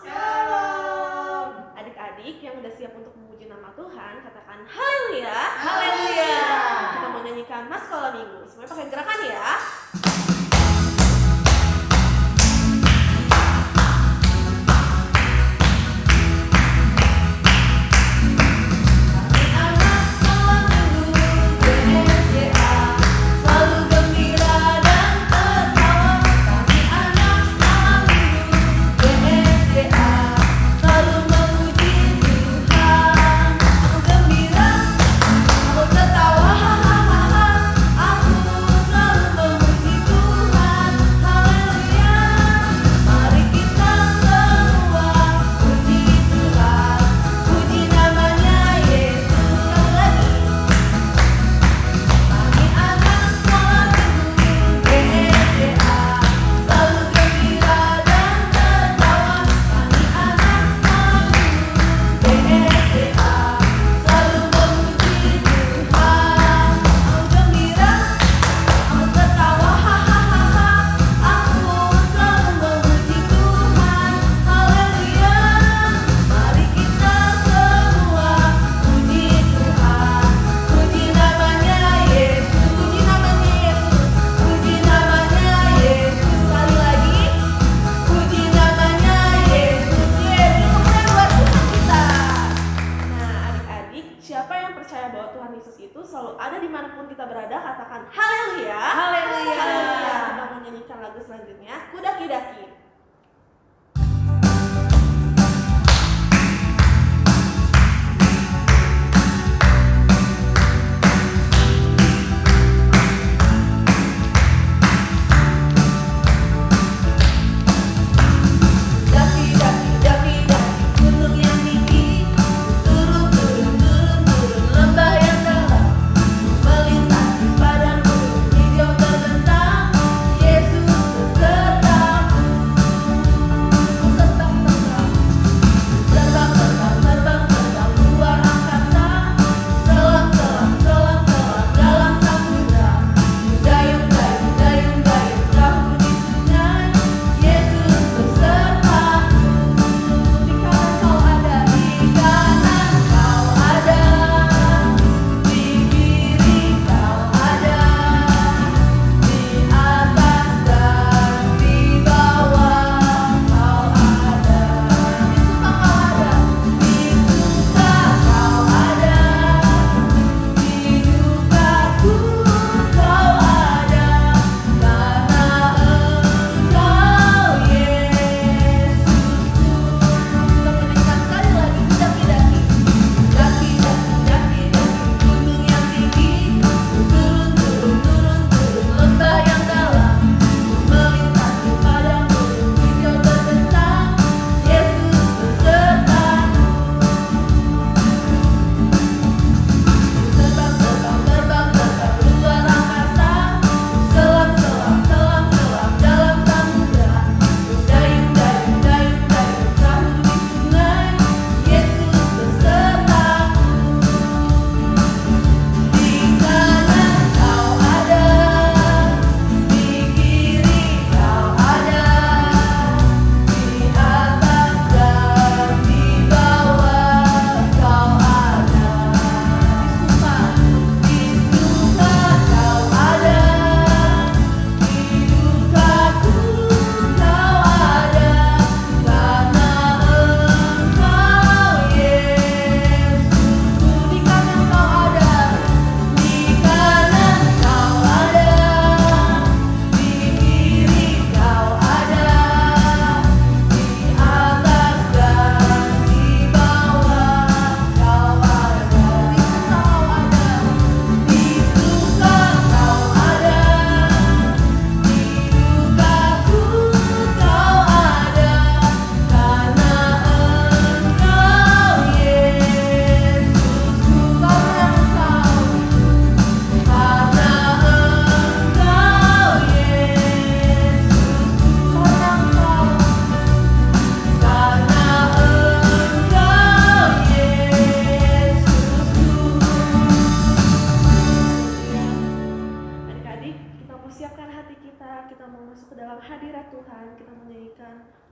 Shalom. Adik-adik yang udah siap untuk memuji nama Tuhan, katakan haleluya. Haleluya. Kita mau nyanyikan Maskala Minggu. Semuanya pakai gerakan ya.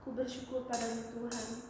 Aku bersyukur padamu Tuhan.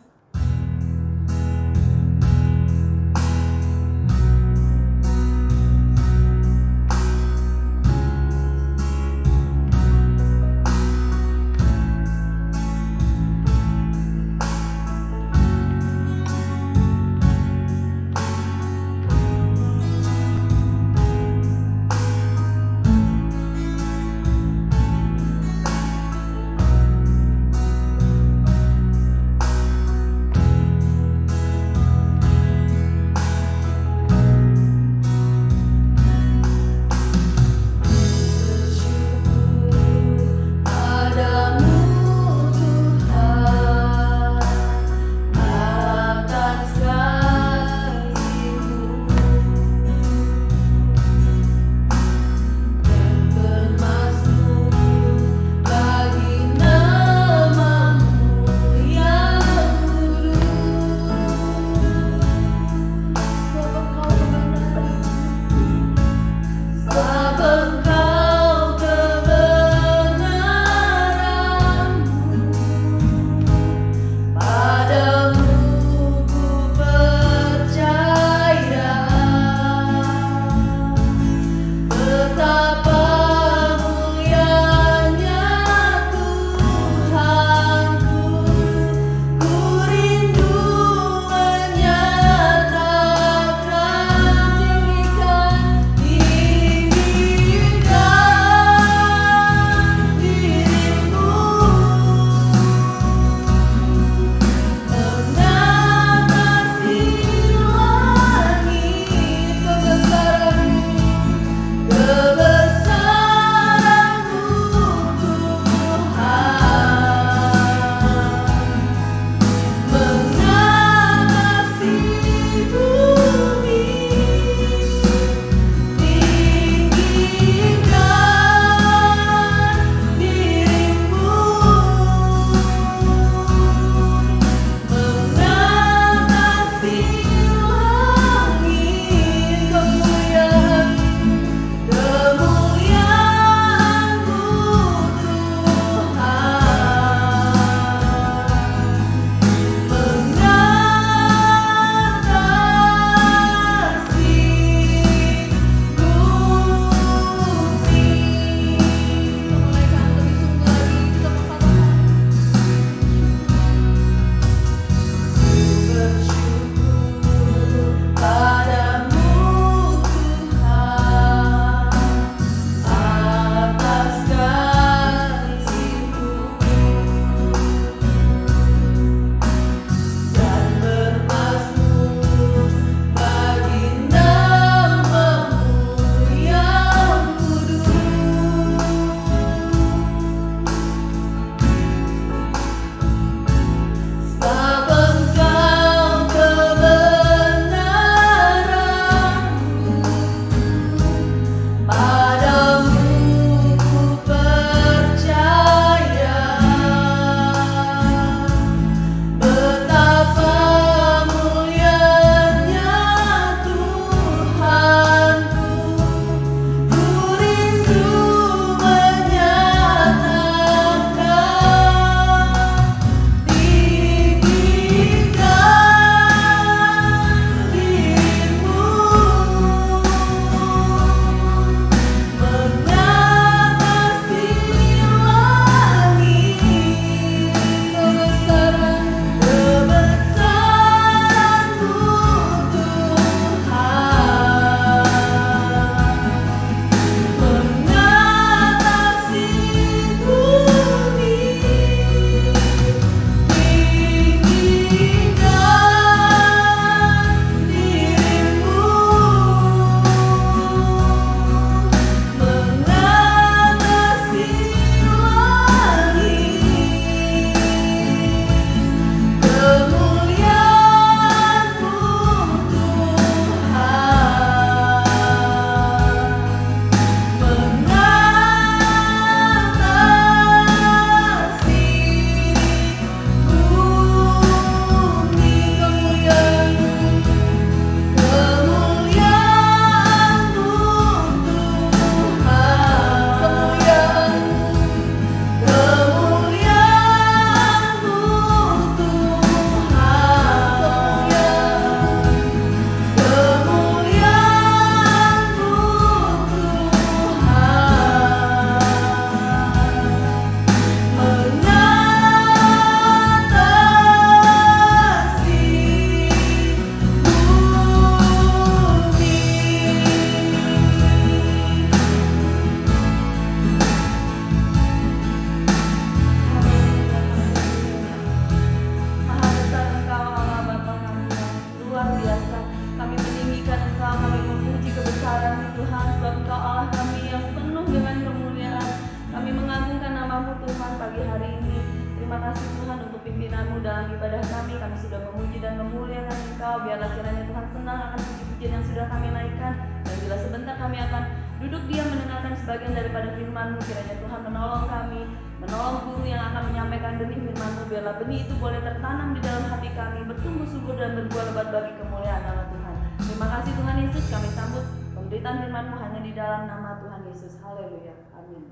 kami Tuhan, sebab Engkau Allah kami yang penuh dengan kemuliaan. Kami mengagungkan nama-Mu Tuhan pagi hari ini. Terima kasih Tuhan untuk pimpinan-Mu dalam ibadah kami. Kami sudah memuji dan memuliakan Engkau. Biarlah kiranya Tuhan senang akan puji-pujian yang sudah kami naikkan. Dan bila sebentar kami akan duduk diam mendengarkan sebagian daripada firman-Mu, kiranya Tuhan menolong kami, menolong guru yang akan menyampaikan benih firman-Mu. Biarlah benih itu boleh tertanam di dalam hati kami, bertumbuh subur dan berbuah lebat bagi kemuliaan nama Tuhan. Terima kasih Tuhan Yesus, kami sambut pemberitaan firman-Mu hanya di dalam nama Tuhan Yesus. Haleluya. Amin.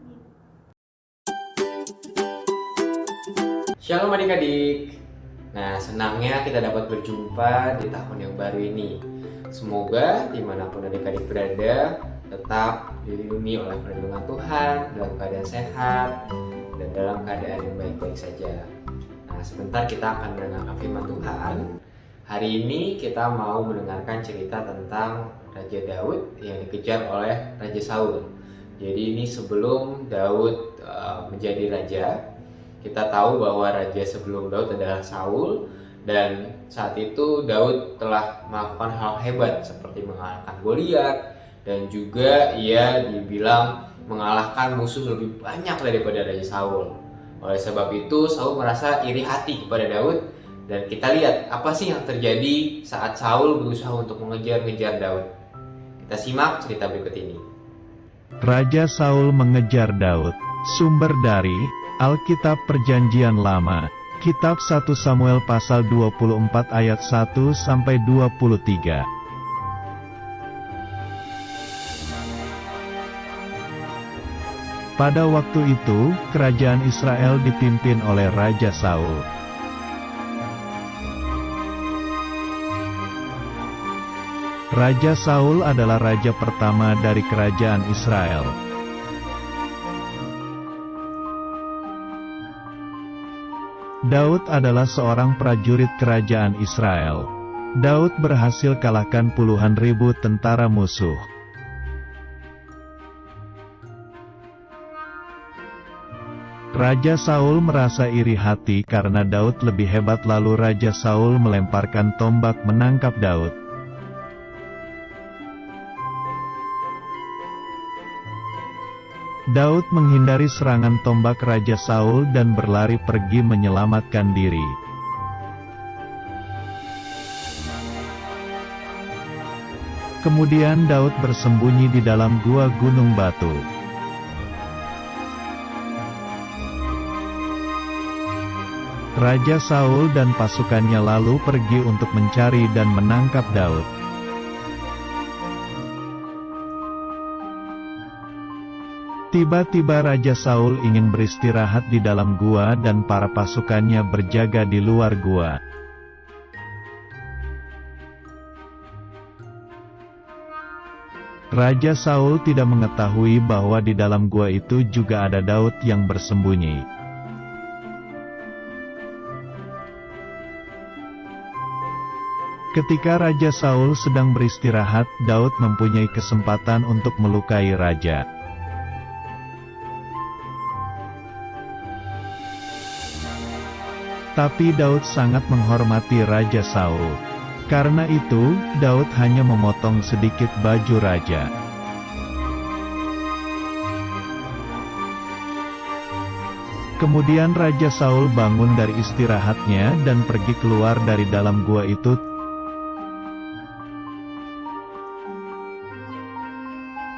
Shalom adik-adik. Nah, senangnya kita dapat berjumpa di tahun yang baru ini. Semoga dimanapun adik-adik berada tetap dilindungi oleh perlindungan Tuhan, dalam keadaan sehat dan dalam keadaan yang baik-baik saja. Nah, sebentar kita akan mendengarkan firman Tuhan. Hari ini kita mau mendengarkan cerita tentang Raja Daud yang dikejar oleh Raja Saul. Jadi ini sebelum Daud menjadi raja. Kita tahu bahwa raja sebelum Daud adalah Saul, dan saat itu Daud telah melakukan hal hebat seperti mengalahkan Goliat, dan juga ia dibilang mengalahkan musuh lebih banyak daripada Raja Saul. Oleh sebab itu Saul merasa iri hati kepada Daud, dan kita lihat apa sih yang terjadi saat Saul berusaha untuk mengejar-ngejar Daud. Kita simak cerita berikut ini. Raja Saul mengejar Daud. Sumber dari Alkitab Perjanjian Lama, Kitab 1 Samuel pasal 24 ayat 1 sampai 23. Pada waktu itu, kerajaan Israel dipimpin oleh Raja Saul. Raja Saul adalah raja pertama dari kerajaan Israel. Daud adalah seorang prajurit kerajaan Israel. Daud berhasil kalahkan puluhan ribu tentara musuh. Raja Saul merasa iri hati karena Daud lebih hebat, lalu Raja Saul melemparkan tombak menangkap Daud. Daud menghindari serangan tombak Raja Saul dan berlari pergi menyelamatkan diri. Kemudian Daud bersembunyi di dalam gua gunung batu. Raja Saul dan pasukannya lalu pergi untuk mencari dan menangkap Daud. Tiba-tiba Raja Saul ingin beristirahat di dalam gua dan para pasukannya berjaga di luar gua. Raja Saul tidak mengetahui bahwa di dalam gua itu juga ada Daud yang bersembunyi. Ketika Raja Saul sedang beristirahat, Daud mempunyai kesempatan untuk melukai raja. Tapi Daud sangat menghormati Raja Saul. Karena itu, Daud hanya memotong sedikit baju raja. Kemudian Raja Saul bangun dari istirahatnya dan pergi keluar dari dalam gua itu.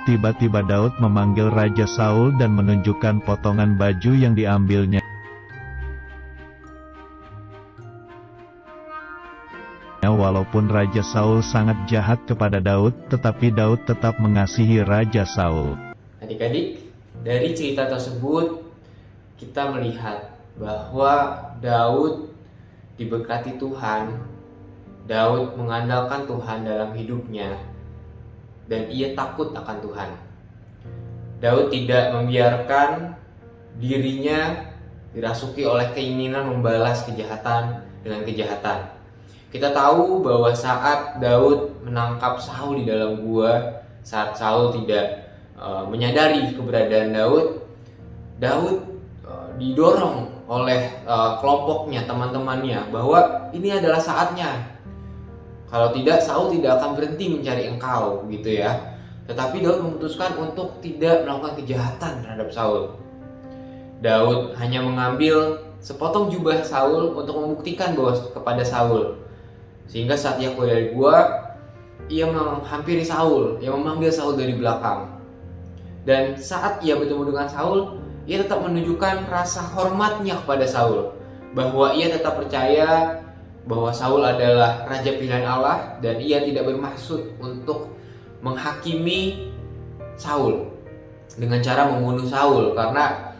Tiba-tiba Daud memanggil Raja Saul dan menunjukkan potongan baju yang diambilnya. Walaupun Raja Saul sangat jahat kepada Daud, tetapi Daud tetap mengasihi Raja Saul. Adik-adik, dari cerita tersebut kita melihat bahwa Daud diberkati Tuhan. Daud mengandalkan Tuhan dalam hidupnya, dan ia takut akan Tuhan. Daud tidak membiarkan dirinya dirasuki oleh keinginan membalas kejahatan dengan kejahatan. Kita tahu bahwa saat Daud menangkap Saul di dalam gua, saat Saul tidak menyadari keberadaan Daud, didorong oleh kelompoknya, teman-temannya, bahwa ini adalah saatnya. Kalau tidak, Saul tidak akan berhenti mencari engkau, gitu ya. Tetapi Daud memutuskan untuk tidak melakukan kejahatan terhadap Saul. Daud hanya mengambil sepotong jubah Saul untuk membuktikan bahwa kepada Saul. Sehingga saat ia keluar dari gua, ia menghampiri Saul, ia memanggil Saul dari belakang. Dan saat ia bertemu dengan Saul, ia tetap menunjukkan rasa hormatnya kepada Saul, bahwa ia tetap percaya bahwa Saul adalah raja pilihan Allah dan ia tidak bermaksud untuk menghakimi Saul dengan cara membunuh Saul, karena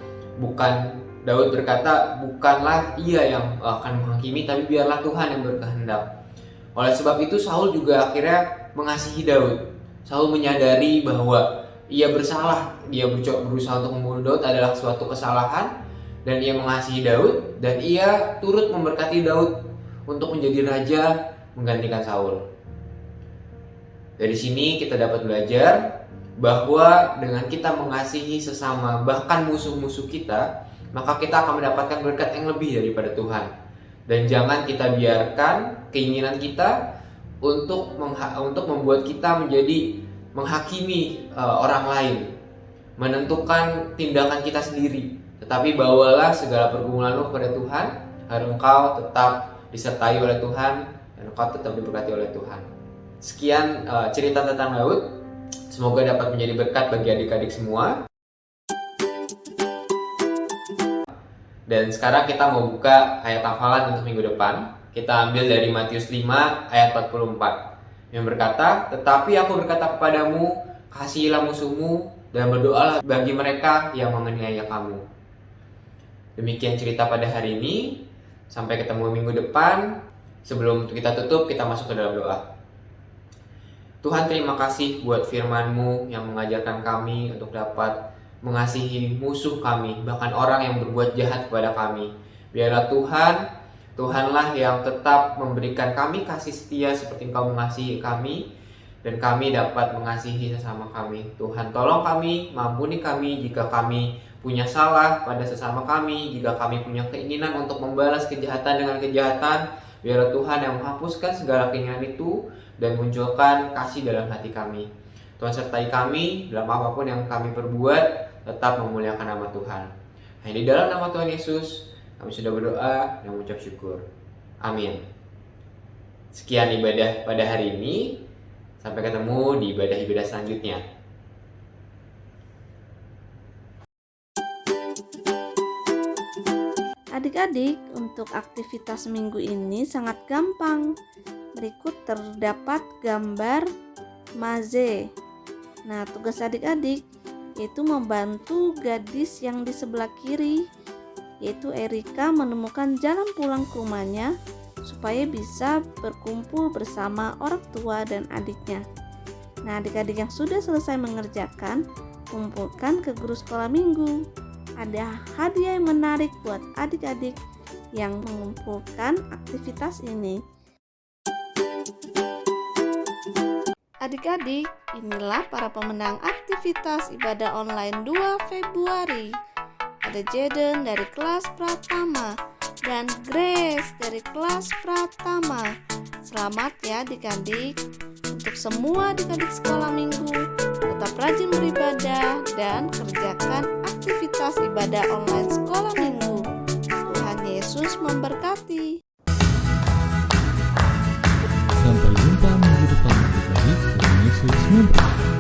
Daud berkata bukanlah ia yang akan menghakimi, tapi biarlah Tuhan yang berkehendak. Oleh sebab itu Saul juga akhirnya mengasihi Daud. Saul menyadari bahwa ia bersalah, dia berusaha untuk membunuh Daud adalah suatu kesalahan, dan ia mengasihi Daud dan ia turut memberkati Daud untuk menjadi raja menggantikan Saul. Dari sini kita dapat belajar bahwa dengan kita mengasihi sesama, bahkan musuh-musuh kita, maka kita akan mendapatkan berkat yang lebih daripada Tuhan. Dan jangan kita biarkan keinginan kita untuk membuat kita menjadi menghakimi orang lain, menentukan tindakan kita sendiri. Tetapi bawalah segala pergumulanmu kepada Tuhan, agar engkau tetap disertai oleh Tuhan dan engkau tetap diberkati oleh Tuhan. Sekian cerita tentang Daud. Semoga dapat menjadi berkat bagi adik-adik semua. Dan sekarang kita mau buka ayat hafalan untuk minggu depan. Kita ambil dari Matius 5 ayat 44 yang berkata, "Tetapi aku berkata kepadamu, kasihilah musuhmu dan berdoalah bagi mereka yang menganiaya kamu." Demikian cerita pada hari ini. Sampai ketemu minggu depan. Sebelum kita tutup, kita masuk ke dalam doa. Tuhan, terima kasih buat firman-Mu yang mengajarkan kami untuk dapat mengasihi musuh kami, bahkan orang yang berbuat jahat kepada kami. Biarlah Tuhanlah yang tetap memberikan kami kasih setia seperti Engkau mengasihi kami, dan kami dapat mengasihi sesama kami. Tuhan, tolong kami, mampuni kami jika kami punya salah pada sesama kami, jika kami punya keinginan untuk membalas kejahatan dengan kejahatan. Biarlah Tuhan yang menghapuskan segala keinginan itu dan munculkan kasih dalam hati kami. Tuhan, sertai kami dalam apapun yang kami perbuat, tetap memuliakan nama Tuhan. Hanya di dalam nama Tuhan Yesus kami sudah berdoa dan mengucap syukur. Amin. Sekian ibadah pada hari ini. Sampai ketemu di ibadah-ibadah selanjutnya. Adik-adik, untuk aktivitas minggu ini sangat gampang. Berikut terdapat gambar maze. Nah, tugas adik-adik yaitu membantu gadis yang di sebelah kiri, yaitu Erika, menemukan jalan pulang ke rumahnya supaya bisa berkumpul bersama orang tua dan adiknya. Nah, adik-adik yang sudah selesai mengerjakan, kumpulkan ke guru sekolah minggu. Ada hadiah yang menarik buat adik-adik yang mengumpulkan aktivitas ini. Adik-adik, inilah para pemenang aktivitas ibadah online 2 Februari. Ada Jaden dari kelas Pratama dan Grace dari kelas Pratama. Selamat ya adik-adik. Untuk semua adik-adik sekolah minggu, tetap rajin beribadah dan kerjakan aktivitas ibadah online sekolah minggu. Tuhan Yesus memberkati. Sampai jumpa minggu depan. Tuhan Yesus memberkati.